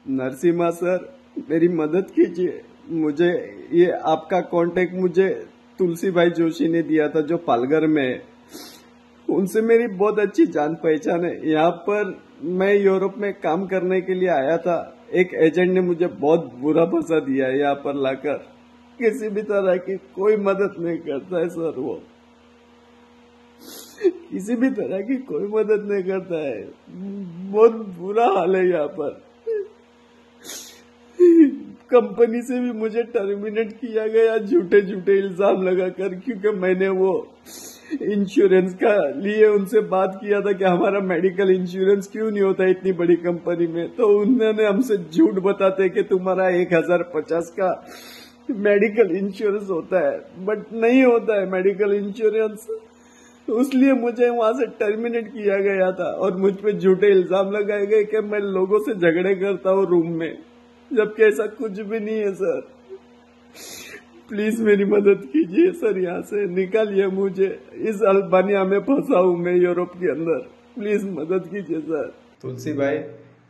Narasimha sir, मेरी मदद कीजिए। मुझे ये आपका कांटेक्ट मुझे तुलसी भाई जोशी ने दिया था, जो पालघर में है। उनसे मेरी बहुत अच्छी जान पहचान है। यहाँ पर मैं यूरोप में काम करने के लिए आया था। एक एजेंट ने मुझे बहुत बुरा फंसा दिया है यहाँ पर लाकर। किसी भी तरह की कोई मदद नहीं करता है सर, वो किसी भी तरह की कोई मदद नहीं करता है। बहुत बुरा हाल है यहाँ पर। कंपनी से भी मुझे टर्मिनेट किया गया झूठे झूठे इल्जाम लगाकर, क्योंकि मैंने वो इंश्योरेंस का लिए उनसे बात किया था कि हमारा मेडिकल इंश्योरेंस क्यों नहीं होता इतनी बड़ी कंपनी में। तो उन्होंने हमसे झूठ बताते कि तुम्हारा 1050 का मेडिकल इंश्योरेंस होता है, बट नहीं होता है मेडिकल इंश्योरेंस। इसलिए मुझे वहां से टर्मिनेट किया गया था और मुझ पे झूठे इल्जाम लगाए गए कि मैं लोगों से झगड़े करता हूँ रूम में, जबकि ऐसा कुछ भी नहीं है सर। प्लीज मेरी मदद कीजिए सर, यहाँ से निकालिए मुझे। इस अल्बानिया में फंसा हूँ मैं यूरोप के अंदर। प्लीज मदद कीजिए सर। तुलसी भाई,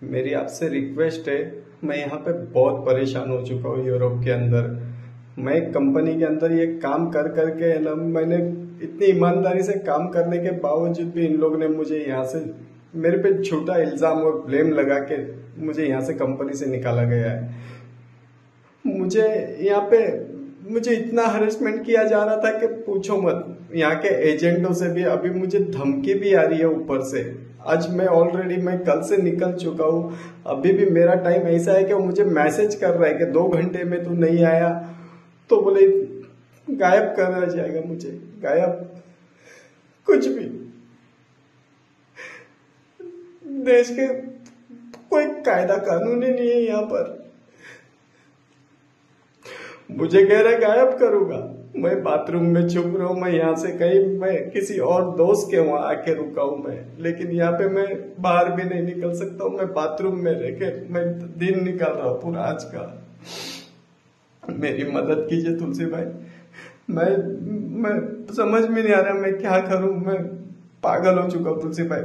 मेरी आपसे रिक्वेस्ट है, मैं यहाँ पे बहुत परेशान हो चुका हूँ यूरोप के अंदर। मैं कंपनी के अंदर ये काम कर करके ना, मैंने इतनी ईमानदारी से काम करने के बावजूद भी इन लोग ने मुझे यहाँ से, मेरे पे झूठा इल्जाम और ब्लेम लगा के मुझे यहाँ से कंपनी से निकाला गया है। मुझे यहाँ पे मुझे इतना हरेसमेंट किया जा रहा था कि पूछो मत। यहाँ के एजेंटों से भी अभी मुझे धमकी भी आ रही है ऊपर से। आज मैं कल से निकल चुका हूँ, अभी भी मेरा टाइम ऐसा है कि वो मुझे मैसेज कर रहा है कि 2 घंटे में तू नहीं आया तो बोले गायब करना जाएगा, मुझे गायब। कुछ भी देश के कोई कायदा कानून ही नहीं है यहाँ पर। मुझे कह रहा है गायब करूंगा। मैं बाथरूम में छुप रहा हूँ, मैं यहाँ से कहीं मैं किसी और दोस्त के वहां आके रुका हूँ मैं, लेकिन यहाँ पे मैं बाहर भी नहीं निकल सकता हूँ। मैं बाथरूम में रह के मैं दिन निकाल रहा हूँ पूरा आज का। मेरी मदद कीजिए तुलसी भाई। मैं समझ में नहीं आ रहा मैं क्या करूं। मैं पागल हो चुका हूँ तुलसी भाई।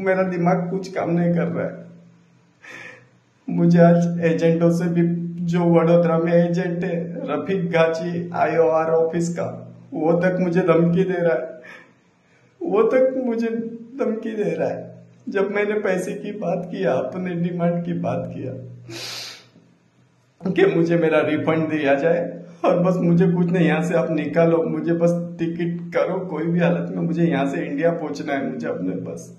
मेरा दिमाग कुछ काम नहीं कर रहा है। मुझे आज एजेंटों से भी, जो वडोदरा में एजेंट है रफीक गाची IOR ऑफिस का, वो तक मुझे धमकी दे रहा है। वो तक मुझे धमकी दे रहा है। जब मैंने पैसे की बात किया, अपने डिमांड की बात किया कि मुझे मेरा रिफंड दिया जाए और बस मुझे कुछ नहीं, यहाँ से आप निकालो, मुझे बस टिकट करो, कोई भी हालत में मुझे यहाँ से इंडिया पहुंचना है मुझे अपने बस।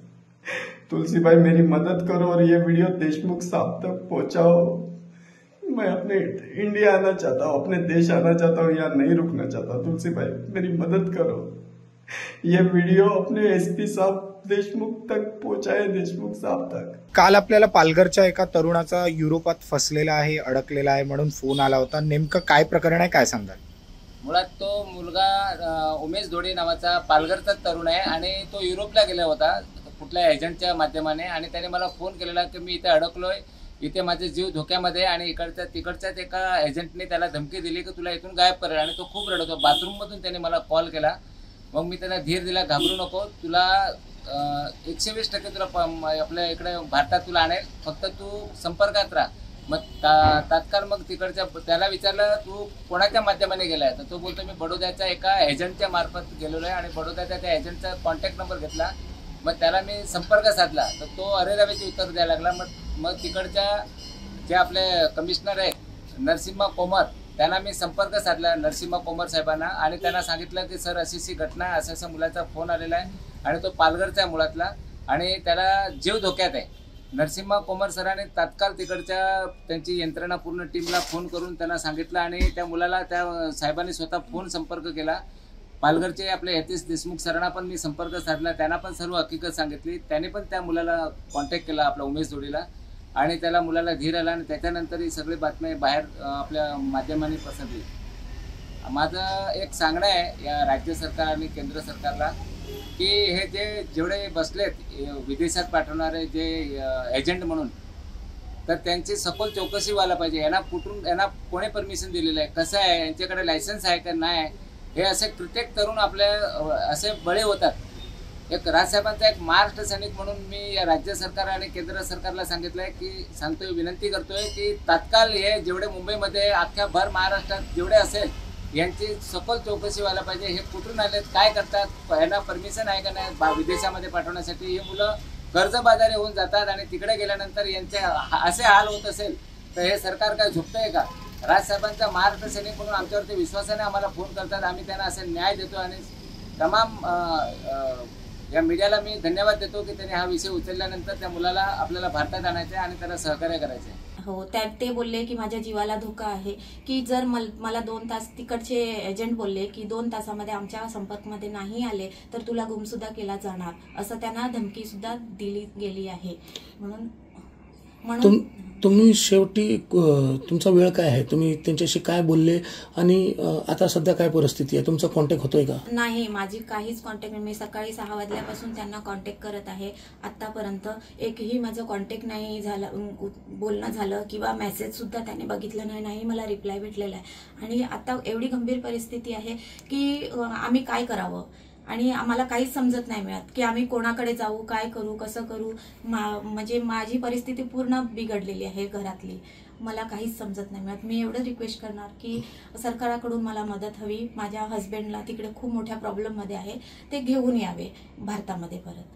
तुलसी भाई मेरी मदद करो और ये वीडियो देशमुख साहब तक पहुंचाओ। मैं अपने इंडिया आना चाहता हूँ, अपने देश आना चाहता हूँ, यहाँ नहीं रुकना चाहता। तुलसी भाई मेरी मदद करो। ये वीडियो अपने SP साहब देशमुख तक पहुंचाए, देशमुख साहब तक। काल आपल्याला पालघरच्या एका तरुणाचा युरोपात फसलेला आहे, अडकलेला आहे म्हणून फोन आला होता। नेमकं काय प्रकरण आहे, काय सांगाल? मुळात तो मुलगा उमेश धोडे नावाचा पालघरचा तरुण आहे आणि तो युरोपला गेला होता कुठल्या एजंटच्या माध्यमाने, आणि त्याने मला फोन केलेला की मी इथे अडकलोय, इथे माझे जीव धोक्यामध्ये, आणि तिकडच्याच एका एजंटने त्याला धमकी दिली की तुला इथून गायब करेल, आणि तो खूप रडत होता। बाथरूममधून त्याने मला कॉल केला। मग मी त्याला धीर दिला, घाबरू नको, तुला 120% तुला आपल्या इकडे भारतात तुला आणेल, फक्त तू संपर्कात राहा। मग तात्काळ मग तिकडच्या त्याला विचारलं तू कोणाच्या माध्यमाने गेलाय, तर तो बोलतो मी बडोद्याच्या एका एजंटच्या मार्फत गेलेलो आहे, आणि बडोद्याच्या त्या एजंटचा कॉन्टॅक्ट नंबर घेतला। मग त्याला मी संपर्क साधला तर तो अरेरावीचे उत्तर द्यायला लागला। मग तिकडच्या जे आपले कमिशनर आहे नरसिम्हा कोमर, त्यांना मी संपर्क साधला, नरसिम्हा कोमर साहेबांना, आणि त्यांना सांगितलं की सर अशी घटना, असा मुलाचा फोन आलेला आहे आणि तो पालघरचा आहे मुळातला, आणि त्याला जीव धोक्यात आहे। नरसिम्हा कोमर सरांनी तात्काळ तिकडच्या त्यांची यंत्रणा पूर्ण टीमला फोन करून त्यांना सांगितलं, आणि त्या मुलाला त्या साहेबांनी स्वतः फोन संपर्क केला। पालघरचे आपले यतीश देशमुख सरांना पण मी संपर्क साधला, त्यांना पण सर्व हकीकत सांगितली। त्यांनी पण त्या मुलाला कॉन्टॅक्ट केला, आपल्या उमेश जोडीला, आणि त्याला मुलाला धीर आला, आणि त्याच्यानंतर ही सगळी बातम्या बाहेर आपल्या माध्यमांनी पसरली। माझं एक सांगणं आहे या राज्य सरकार आणि केंद्र सरकारला की हे जेवढे बसलेत विदेशात पाठवणारे जे एजंट म्हणून, तर त्यांची सखोल चौकशी व्हायला पाहिजे। यांना कोणी परमिशन दिलेलं आहे, कसं आहे, यांच्याकडे लायसन्स आहे का नाही, हे असे कित्येक तरुण आपल्या असे बळे होतात एक राजसाहेबांचा एक महाराष्ट्र सैनिक म्हणून मी या राज्य सरकार आणि केंद्र सरकारला सांगितलंय की सांगतोय, विनंती करतोय की तात्काळ हे जेवढे मुंबईमध्ये अख्ख्या भर महाराष्ट्रात जेवढे असेल यांची सखोल चौकशी व्हायला पाहिजे. हे कुठून आलेत, काय करतात, यांना परमिशन आहे का नाही विदेशामध्ये पाठवण्यासाठी. ही मुलं कर्जबाजारी होऊन जातात आणि तिकडे गेल्यानंतर यांचे असे हाल होत असेल तर हे सरकार काय झुकतंय का? राजसाहेबांचा महाराष्ट्र सैनिक म्हणून आमच्यावरती विश्वासाने आम्हाला फोन करतात, आम्ही त्यांना असे न्याय देतो. आणि तमाम या मीडियाला मी धन्यवाद देतो की त्यांनी हा विषय उचलल्यानंतर त्या मुलाला आपल्याला भारतात आणायचं आहे आणि त्याला सहकार्य करायचं आहे. हो, ते बोलले की माझ्या जीवाला धोका आहे, की जर मला 2 तास तिकडचे एजंट बोलले की 2 तासामध्ये आमच्या संपर्कमध्ये नाही आले तर तुला गुमसुद्धा केला जाणार, असं त्यांना धमकी सुद्धा दिली गेली आहे. म्हणून तुम्ही शेवटी तुमचा वेळ काय आहे, तुम्ही त्यांच्याशी काय बोलले आणि आता सध्या काय परिस्थिती आहे, तुमचा कॉन्टॅक्ट होतोय का? नाही, माझी काहीच कॉन्टॅक्ट नाही. मी सकाळी 6 वाजल्यापासून त्यांना कॉन्टॅक्ट करत आहे. आतापर्यंत एकही माझं कॉन्टॅक्ट नाही झालं, बोलणं झालं किंवा मेसेज सुद्धा त्याने बघितलं नाही मला रिप्लाय भेटलेला आहे. आणि आता एवढी गंभीर परिस्थिती आहे की आम्ही काय करावं आणि आम्हाला काहीच समजत नाही मिळत की आम्ही कोणाकडे जाऊ, काय करू, कसं करू. म्हणजे माझी परिस्थिती पूर्ण बिघडलेली आहे घरातली, मला काहीच समजत नाही मिळत. मी एवढं रिक्वेस्ट करणार की सरकाराकडून मला मदत हवी. माझ्या हस्बंडला तिकडे खूप मोठ्या प्रॉब्लेममध्ये आहे, ते घेऊन यावे भारतामध्ये परत.